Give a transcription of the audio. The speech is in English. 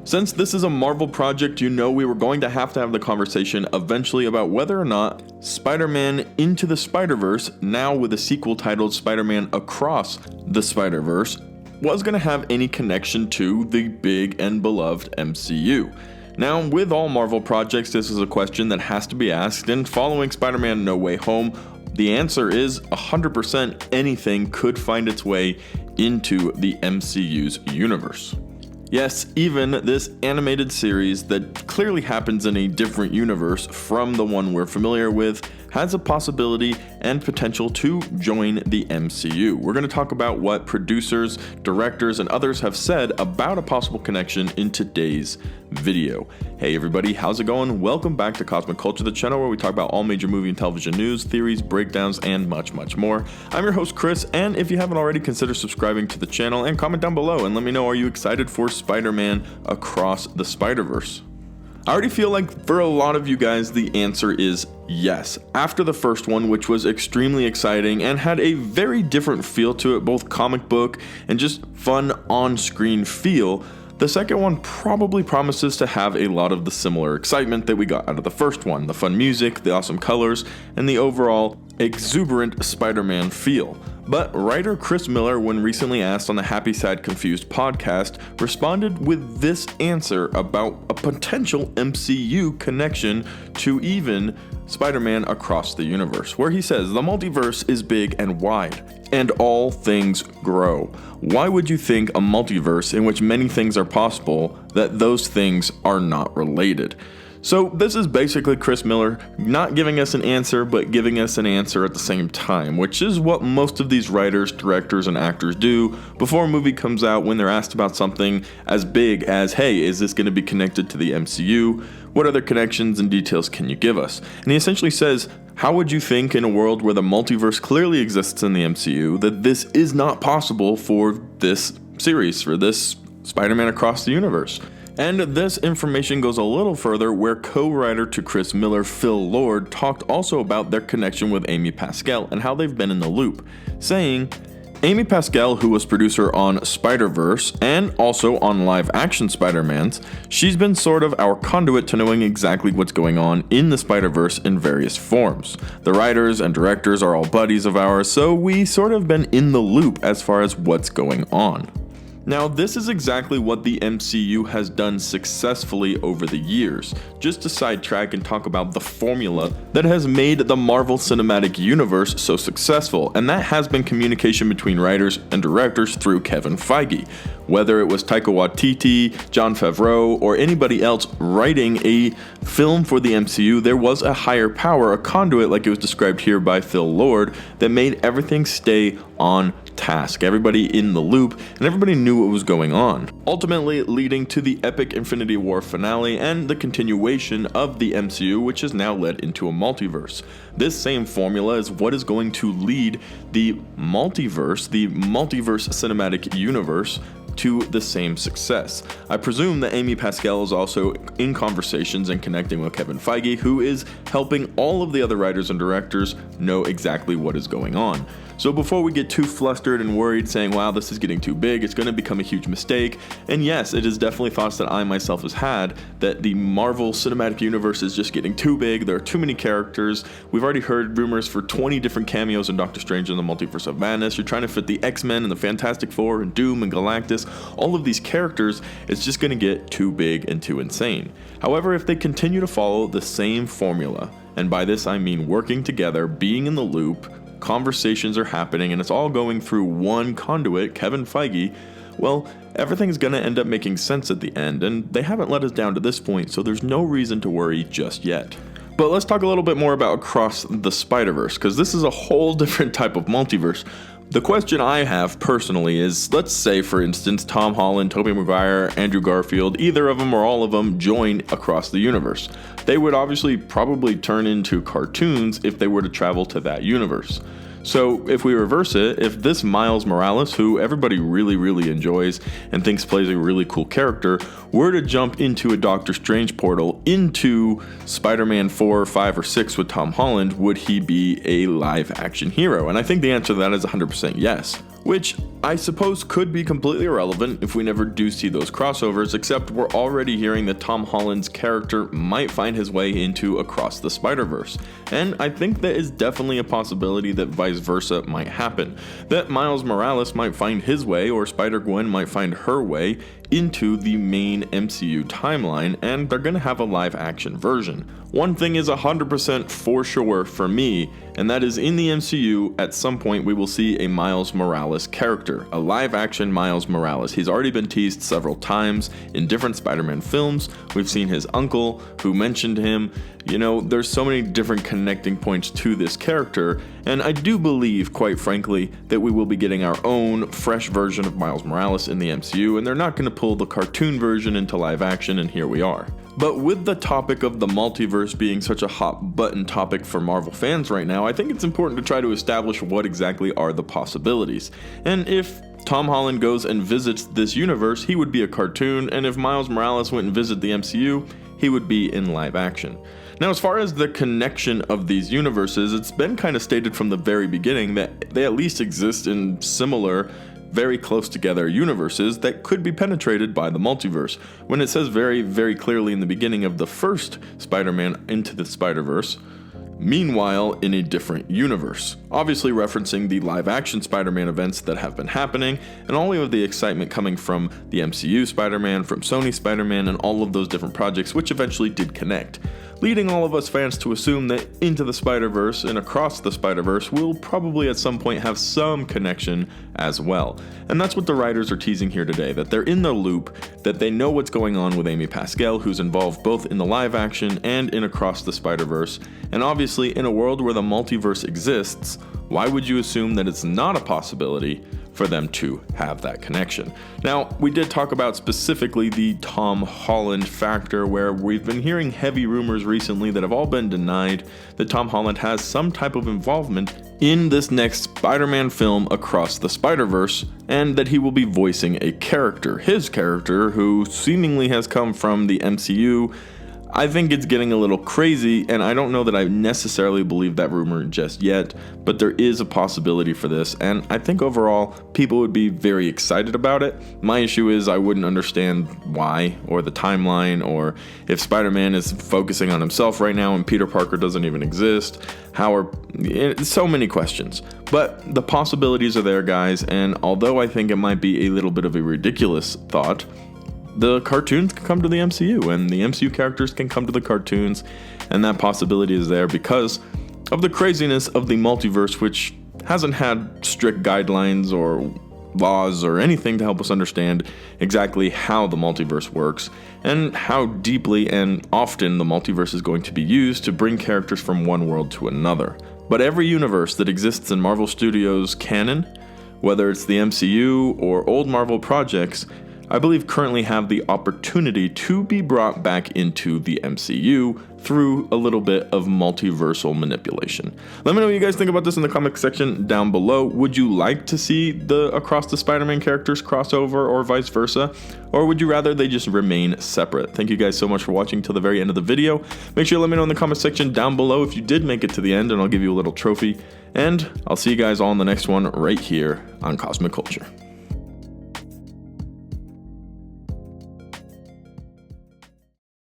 Since this is a Marvel project, you know we were going to have the conversation eventually about whether or not Spider-Man Into the Spider-Verse, now with a sequel titled Spider-Man Across the Spider-Verse, was going to have any connection to the big and beloved MCU. Now, with all Marvel projects, this is a question that has to be asked, and following Spider-Man No Way Home, the answer is 100% anything could find its way into the MCU's universe. Yes, even this animated series that clearly happens in a different universe from the one we're familiar with has a possibility and potential to join the MCU. We're going to talk about what producers, directors, and others have said about a possible connection in today's video. Hey everybody, how's it going? Welcome back to Cosmic Culture, the channel where we talk about all major movie and television news, theories, breakdowns, and much more. I'm your host Chris, and if you haven't already, consider subscribing to the channel and comment down below and let me know, are you excited for Spider-Man Across the Spider-Verse? I already feel like for a lot of you guys, the answer is yes. After the first one, which was extremely exciting and had a very different feel to it, both comic book and just fun on-screen feel, the second one probably promises to have a lot of the similar excitement that we got out of the first one. The fun music, the awesome colors, and the overall exuberant Spider-Man feel. But writer Chris Miller, when recently asked on the Happy Sad Confused podcast, responded with this answer about a potential MCU connection to even Spider-Man Across the Universe, where he says, "The multiverse is big and wide, and all things grow. Why would you think a multiverse in which many things are possible, that those things are not related?" So this is basically Chris Miller not giving us an answer, but giving us an answer at the same time, which is what most of these writers, directors, and actors do before a movie comes out when they're asked about something as big as, hey, is this going to be connected to the MCU? What other connections and details can you give us? And he essentially says, how would you think in a world where the multiverse clearly exists in the MCU that this is not possible for this series, for this Spider-Man Across the Universe? And this information goes a little further, where co-writer to Chris Miller, Phil Lord, talked also about their connection with Amy Pascal and how they've been in the loop, saying, Amy Pascal, who was producer on Spider-Verse and also on live-action Spider-Mans, she's been sort of our conduit to knowing exactly what's going on in the Spider-Verse in various forms. The writers and directors are all buddies of ours, so we sort of been in the loop as far as what's going on. Now, this is exactly what the MCU has done successfully over the years. Just to sidetrack and talk about the formula that has made the Marvel Cinematic Universe so successful, and that has been communication between writers and directors through Kevin Feige. Whether it was Taika Waititi, Jon Favreau, or anybody else writing a film for the MCU, there was a higher power, a conduit like it was described here by Phil Lord, that made everything stay on task, everybody in the loop, and everybody knew what was going on, ultimately leading to the epic Infinity War finale and the continuation of the MCU, which has now led into a multiverse. This same formula is what is going to lead the multiverse cinematic universe, to the same success. I presume that Amy Pascal is also in conversations and connecting with Kevin Feige, who is helping all of the other writers and directors know exactly what is going on. So before we get too flustered and worried saying, wow, this is getting too big, it's going to become a huge mistake, and yes, it is definitely thoughts that I myself has had, that the Marvel Cinematic Universe is just getting too big, there are too many characters, we've already heard rumors for 20 different cameos in Doctor Strange and the Multiverse of Madness, you're trying to fit the X-Men and the Fantastic Four and Doom and Galactus, all of these characters, it's just going to get too big and too insane. However, if they continue to follow the same formula, and by this I mean working together, being in the loop, conversations are happening, and it's all going through one conduit, Kevin Feige, well, everything's going to end up making sense at the end, and they haven't let us down to this point, so there's no reason to worry just yet. But let's talk a little bit more about Across the Spider-Verse, because this is a whole different type of multiverse. The question I have personally is, let's say for instance Tom Holland, Tobey Maguire, Andrew Garfield, either of them or all of them join Across the Universe. They would obviously probably turn into cartoons if they were to travel to that universe. So if we reverse it, if this Miles Morales, who everybody really enjoys and thinks plays a really cool character, were to jump into a Doctor Strange portal into Spider-Man 4, 5, or 6 with Tom Holland, would he be a live action hero? And I think the answer to that is 100% yes. Which I suppose could be completely irrelevant if we never do see those crossovers, except we're already hearing that Tom Holland's character might find his way into Across the Spider-Verse. And I think that is definitely a possibility that vice versa might happen. That Miles Morales might find his way, or Spider-Gwen might find her way into the main MCU timeline, and they're gonna have a live action version. One thing is 100% for sure for me, and that is in the MCU, at some point we will see a Miles Morales character, a live action Miles Morales. He's already been teased several times in different Spider-Man films. We've seen his uncle who mentioned him. You know, there's so many different connecting points to this character, and I do believe, quite frankly, that we will be getting our own fresh version of Miles Morales in the MCU, and they're not going to pull the cartoon version into live action, and here we are. But with the topic of the multiverse being such a hot button topic for Marvel fans right now, I think it's important to try to establish what exactly are the possibilities. And if Tom Holland goes and visits this universe, he would be a cartoon, and if Miles Morales went and visited the MCU, he would be in live action. Now, as far as the connection of these universes, it's been kind of stated from the very beginning that they at least exist in similar, very close together universes that could be penetrated by the multiverse. When it says very, very clearly in the beginning of the first Spider-Man Into the Spider-Verse, meanwhile in a different universe, obviously referencing the live-action Spider-Man events that have been happening, and all of the excitement coming from the MCU Spider-Man, from Sony Spider-Man, and all of those different projects which eventually did connect, leading all of us fans to assume that Into the Spider-Verse and Across the Spider-Verse will probably at some point have some connection as well. And that's what the writers are teasing here today, that they're in the loop, that they know what's going on with Amy Pascal, who's involved both in the live action and in Across the Spider-Verse, and obviously in a world where the multiverse exists, why would you assume that it's not a possibility for them to have that connection? Now, we did talk about specifically the Tom Holland factor, where we've been hearing heavy rumors recently that have all been denied that Tom Holland has some type of involvement in this next Spider-Man film Across the Spider-Verse, and that he will be voicing a character, his character, who seemingly has come from the MCU. I think it's getting a little crazy, and I don't know that I necessarily believe that rumor just yet, but there is a possibility for this, and I think overall people would be very excited about it. My issue is I wouldn't understand why, or the timeline, or if Spider-Man is focusing on himself right now and Peter Parker doesn't even exist. So many questions. But the possibilities are there, guys, and although I think it might be a little bit of a ridiculous thought, the cartoons can come to the MCU, and the MCU characters can come to the cartoons, and that possibility is there because of the craziness of the multiverse, which hasn't had strict guidelines or laws or anything to help us understand exactly how the multiverse works and how deeply and often the multiverse is going to be used to bring characters from one world to another. But every universe that exists in Marvel Studios canon, whether it's the MCU or old Marvel projects, I believe currently have the opportunity to be brought back into the MCU through a little bit of multiversal manipulation. Let me know what you guys think about this in the comment section down below. Would you like to see the Across the Spider-Man characters crossover or vice versa? Or would you rather they just remain separate? Thank you guys so much for watching till the very end of the video. Make sure you let me know in the comment section down below if you did make it to the end, and I'll give you a little trophy. And I'll see you guys all in the next one right here on Cosmic Culture.